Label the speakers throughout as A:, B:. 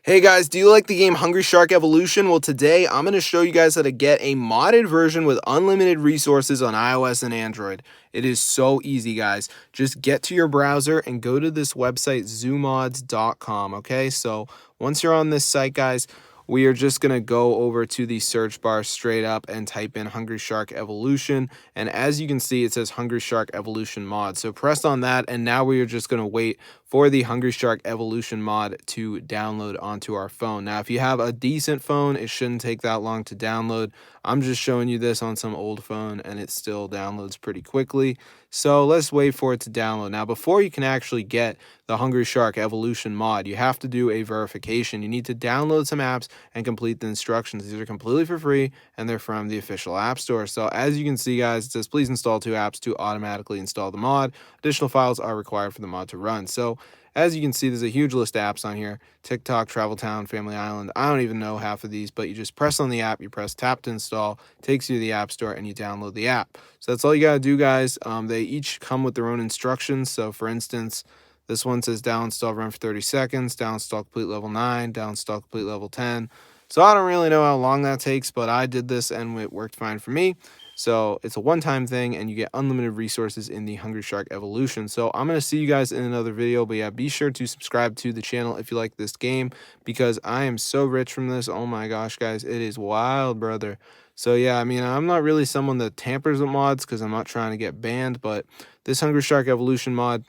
A: Hey guys, do you like the game Hungry Shark Evolution? Well, today I'm going to show you guys how to get a modded version with unlimited resources on iOS and Android. It is so easy, guys. Just get to your browser and go to this website, zoomods.com, okay? So once you're on this site, guys, we are just going to go over to the search bar straight up and type in Hungry Shark Evolution. And as you can see, it says Hungry Shark Evolution mod. So press on that, and now we are just going to wait for the Hungry Shark Evolution mod to download onto our phone. Now, if you have a decent phone, it shouldn't take that long to download. I'm just showing you this on some old phone, and it still downloads pretty quickly. So let's wait for it to download. Now, before you can actually get the Hungry Shark Evolution mod, you have to do a verification. You need to download some apps and complete the instructions. These are completely for free, and they're from the official App Store. So as you can see, guys, it says please install 2 apps to automatically install the mod. Additional files are required for the mod to run. So as you can see, there's a huge list of apps on here: TikTok, Travel Town, Family Island. I don't even know half of these, but you just press on the app, you press tap to install, takes you to the App Store, and you download the app. So that's all you got to do, guys. They each come with their own instructions. So for instance, this one says down install, run for 30 seconds, down install complete level 9, down install complete level 10. So I don't really know how long that takes, but I did this and it worked fine for me. So it's a one-time thing, and you get unlimited resources in the Hungry Shark Evolution. So I'm going to see you guys in another video, but yeah, be sure to subscribe to the channel if you like this game, because I am so rich from this. Oh my gosh, guys, it is wild, brother. So yeah, I mean, I'm not really someone that tampers with mods because I'm not trying to get banned, but this Hungry Shark Evolution mod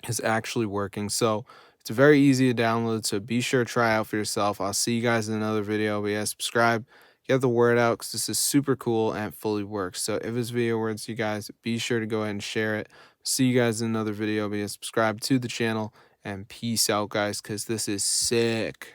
A: is actually working. So it's very easy to download, so be sure to try out for yourself. I'll see you guys in another video, but yeah, subscribe, get the word out, because this is super cool and it fully works. So if this video works, you guys, be sure to go ahead and share it. See you guys in another video, but yeah, subscribe to the channel, and peace out, guys, because this is sick.